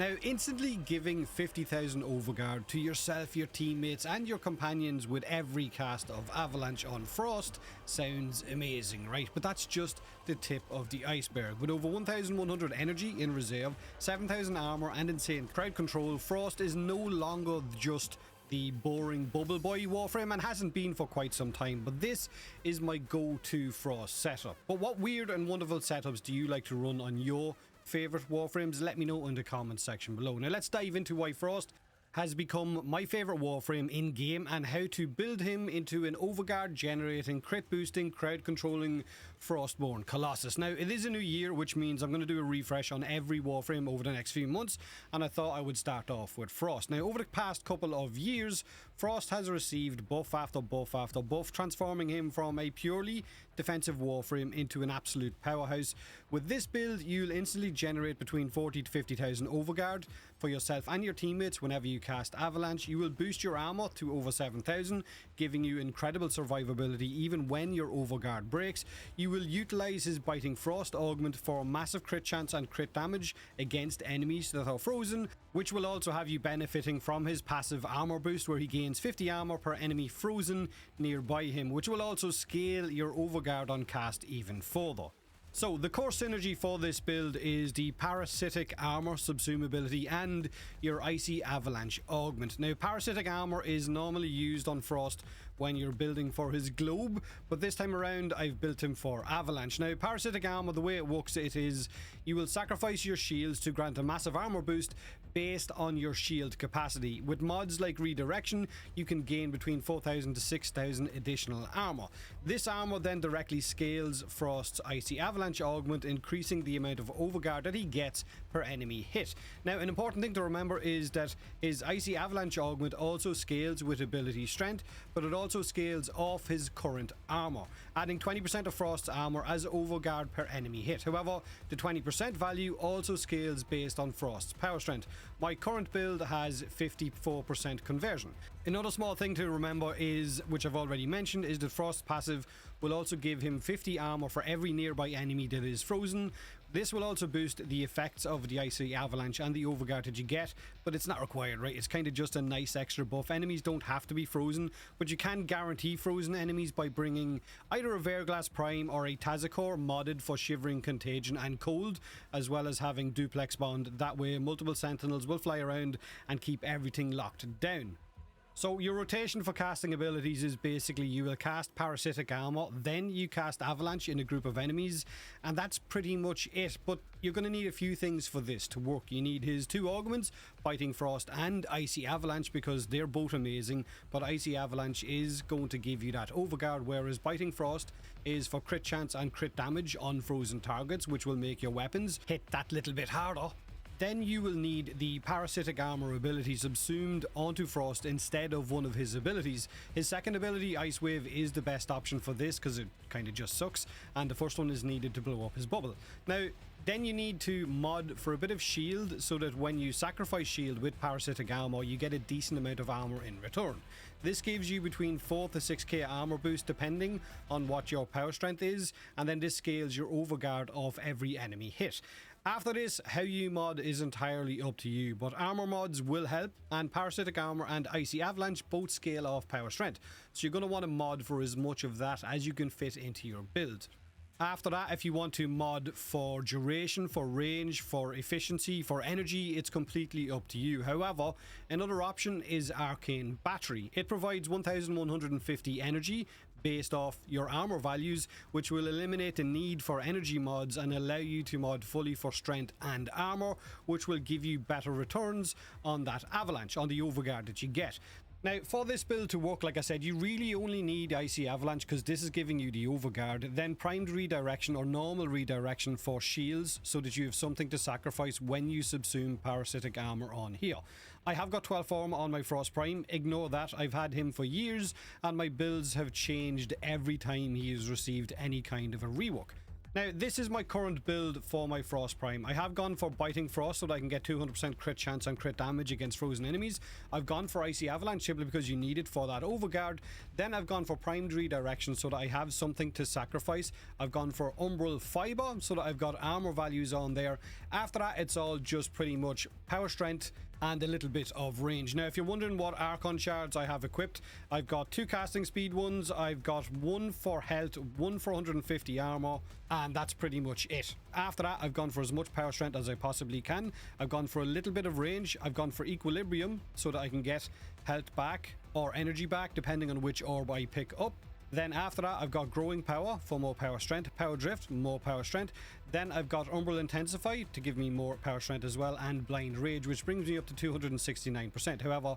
Now, instantly giving 50,000 Overguard to yourself, your teammates and your companions with every cast of Avalanche on Frost sounds amazing, right? But that's just the tip of the iceberg. With over 1,100 energy in reserve, 7,000 armor and insane crowd control, Frost is no longer just the boring bubble boy Warframe and hasn't been for quite some time, but this is my go-to Frost setup. But what weird and wonderful setups do you like to run on your favorite Warframes? Let me know in the comments section below. Now let's dive into why Frost has become my favorite Warframe in game and how to build him into an Overguard generating, crit boosting, crowd controlling Frostborne Colossus. Now it is a new year, which means I'm going to do a refresh on every Warframe over the next few months, and I thought I would start off with Frost. Now over the past couple of years, Frost has received buff after buff after buff, transforming him from a purely defensive Warframe into an absolute powerhouse. With this build, you'll instantly generate between 40 to 50,000 Overguard for yourself and your teammates whenever you cast Avalanche. You will boost your armor to over 7,000, giving you incredible survivability even when your Overguard breaks. You will utilize his Biting Frost augment for massive crit chance and crit damage against enemies that are frozen, which will also have you benefiting from his passive armor boost where he gains 50 armor per enemy frozen nearby him, which will also scale your Overguard on cast even further. So the core synergy for this build is the Parasitic Armor subsumability and your Icy Avalanche augment. Now Parasitic Armor is normally used on Frost when you're building for his globe, but this time around I've built him for Avalanche. Now Parasitic Armor, the way it works, it is you will sacrifice your shields to grant a massive armor boost based on your shield capacity. With mods like Redirection, you can gain between 4,000 to 6,000 additional armor. This armor then directly scales Frost's Icy Avalanche augment, increasing the amount of Overguard that he gets per enemy hit. Now an important thing to remember is that his Icy Avalanche augment also scales with ability strength, but it also scales off his current armor, adding 20% of Frost's armor as Overguard per enemy hit. However, the 20% value also scales based on Frost's power strength. My current build has 54% conversion. Another small thing to remember is, which I've already mentioned, is that Frost's passive will also give him 50 armor for every nearby enemy that is frozen. This will also boost the effects of the Icy Avalanche and the Overguard that you get, but it's not required, right? It's kind of just a nice extra buff. Enemies don't have to be frozen, but you can guarantee frozen enemies by bringing either a Verglass Prime or a Tazakor modded for Shivering, Contagion and Cold, as well as having Duplex Bond. That way multiple Sentinels will fly around and keep everything locked down. So your rotation for casting abilities is basically you will cast Parasitic Armor, then you cast Avalanche in a group of enemies, and that's pretty much it. But you're going to need a few things for this to work. You need his two augments, Biting Frost and Icy Avalanche, because they're both amazing, but Icy Avalanche is going to give you that Overguard, whereas Biting Frost is for crit chance and crit damage on frozen targets, which will make your weapons hit that little bit harder. Then you will need the Parasitic Armor ability subsumed onto Frost instead of one of his abilities. His second ability, Ice Wave, is the best option for this because it kind of just sucks, and the first one is needed to blow up his bubble. Now, then you need to mod for a bit of shield so that when you sacrifice shield with Parasitic Armor, you get a decent amount of armor in return. This gives you between 4 to 6k armor boost depending on what your power strength is, and then this scales your Overguard off every enemy hit. After this, how you mod is entirely up to you, but armor mods will help, and Parasitic Armor and Icy Avalanche both scale off power strength, so you're going to want to mod for as much of that as you can fit into your build. After that, if you want to mod for duration, for range, for efficiency, for energy, it's completely up to you. However, another option is Arcane Battery. It provides 1,150 energy based off your armor values, which will eliminate the need for energy mods and allow you to mod fully for strength and armor, which will give you better returns on that Avalanche, on the Overguard that you get. Now, for this build to work, like I said, you really only need Icy Avalanche because this is giving you the Overguard, then Primed Redirection or Normal Redirection for shields so that you have something to sacrifice when you subsume Parasitic Armor on here. I have got 12 armor on my Frost Prime, ignore that, I've had him for years and my builds have changed every time he has received any kind of a rework. Now, this is my current build for my Frost Prime. I have gone for Biting Frost so that I can get 200% crit chance on crit damage against frozen enemies. I've gone for Icy Avalanche simply because you need it for that Overguard. Then I've gone for Primed Redirection so that I have something to sacrifice. I've gone for Umbral Fiber so that I've got armor values on there. After that, it's all just pretty much power strength and a little bit of range. Now, if you're wondering what Archon shards I have equipped, I've got 2 casting speed ones, I've got 1 for health, 1 for 150 armor, and that's pretty much it. After that, I've gone for as much power strength as I possibly can. I've gone for a little bit of range. I've gone for equilibrium so that I can get health back or energy back depending on which orb I pick up. Then after that, I've got Growing Power for more power strength, Power Drift, more power strength. Then I've got Umbral Intensify to give me more power strength as well, and Blind Rage, which brings me up to 269%. However,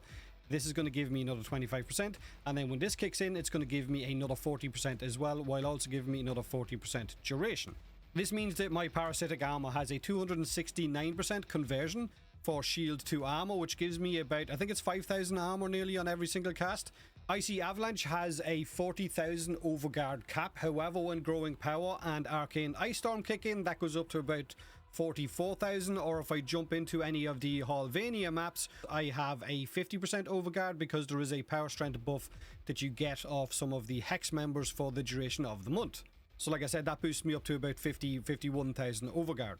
this is going to give me another 25%, and then when this kicks in, it's going to give me another 40% as well, while also giving me another 40% duration. This means that my Parasitic Armor has a 269% conversion for shield to armor, which gives me about, I think it's 5,000 armor nearly on every single cast. Icy Avalanche has a 40,000 Overguard cap. However, when Growing Power and Arcane Ice Storm kick in, that goes up to about 44,000. Or if I jump into any of the Hallvania maps, I have a 50% Overguard because there is a power strength buff that you get off some of the Hex members for the duration of the month. So like I said, that boosts me up to about 51,000 Overguard.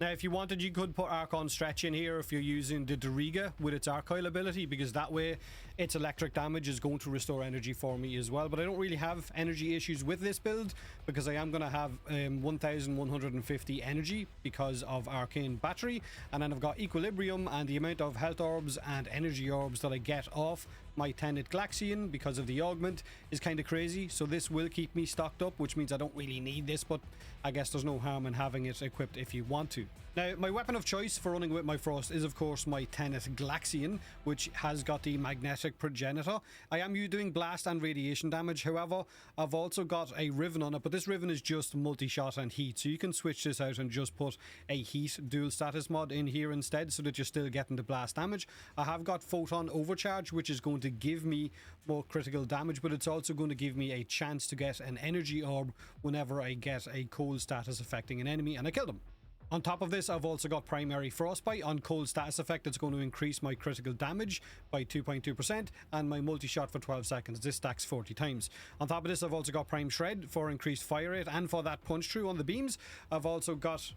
Now, if you wanted, you could put Archon Stretch in here if you're using the Doriga with its Arcoil ability, because that way its electric damage is going to restore energy for me as well. But I don't really have energy issues with this build because I am going to have 1,150 energy because of Arcane Battery. And then I've got Equilibrium, and the amount of health orbs and energy orbs that I get off my Tenet Glaxian because of the augment is kind of crazy. So this will keep me stocked up, which means I don't really need this, but I guess there's no harm in having it equipped if you want to. Now, my weapon of choice for running with my Frost is, of course, my Tenet Glaxian, which has got the Magnetic Progenitor. I am doing blast and radiation damage. However, I've also got a Riven on it, but this Riven is just multi-shot and heat, so you can switch this out and just put a heat dual status mod in here instead so that you're still getting the blast damage. I have got Photon Overcharge, which is going to give me more critical damage, but it's also going to give me a chance to get an energy orb whenever I get a cold status affecting an enemy and I kill them. On top of this, I've also got Primary Frostbite. On cold status effect, it's going to increase my critical damage by 2.2% and my multi-shot for 12 seconds. This stacks 40 times. On top of this, I've also got Prime Shred for increased fire rate and for that punch through on the beams. I've also got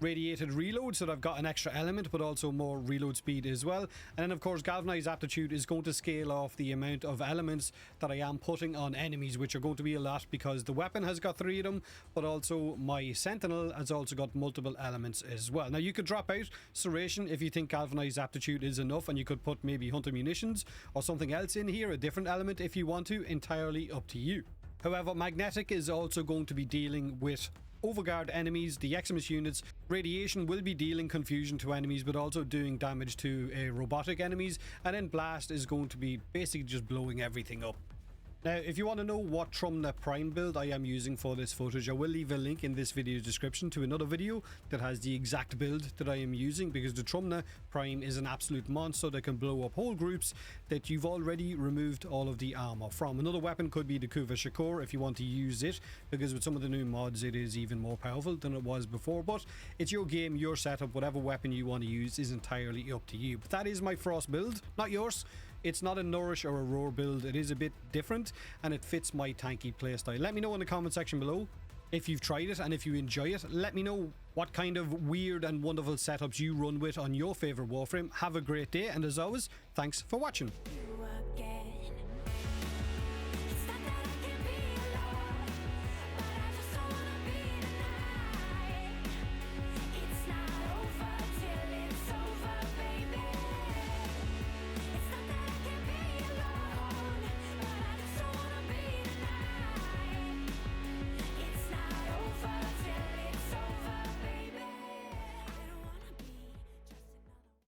Radiated Reload, so that I've got an extra element but also more reload speed as well. And then of course Galvanized Aptitude is going to scale off the amount of elements that I am putting on enemies, which are going to be a lot because the weapon has got 3 of them, but also my Sentinel has also got multiple elements as well. Now you could drop out Serration if you think Galvanized Aptitude is enough, and you could put maybe Hunter Munitions or something else in here, a different element if you want to, entirely up to you. However, Magnetic is also going to be dealing with Overguard enemies, the Eximus units. Radiation will be dealing confusion to enemies but also doing damage to robotic enemies, and then Blast is going to be basically just blowing everything up. Now, if you want to know what Trumna Prime build I am using for this footage, I will leave a link in this video's description to another video that has the exact build that I am using, because the Trumna Prime is an absolute monster that can blow up whole groups that you've already removed all of the armor from. Another weapon could be the Kuva Shakur if you want to use it, because with some of the new mods it is even more powerful than it was before. But it's your game, your setup, whatever weapon you want to use is entirely up to you. But that is my Frost build, not yours. It's not a Nourish or a Roar build. It is a bit different and it fits my tanky playstyle. Let me know in the comment section below if you've tried it, and if you enjoy it, let me know what kind of weird and wonderful setups you run with on your favorite Warframe. Have a great day, and as always, thanks for watching.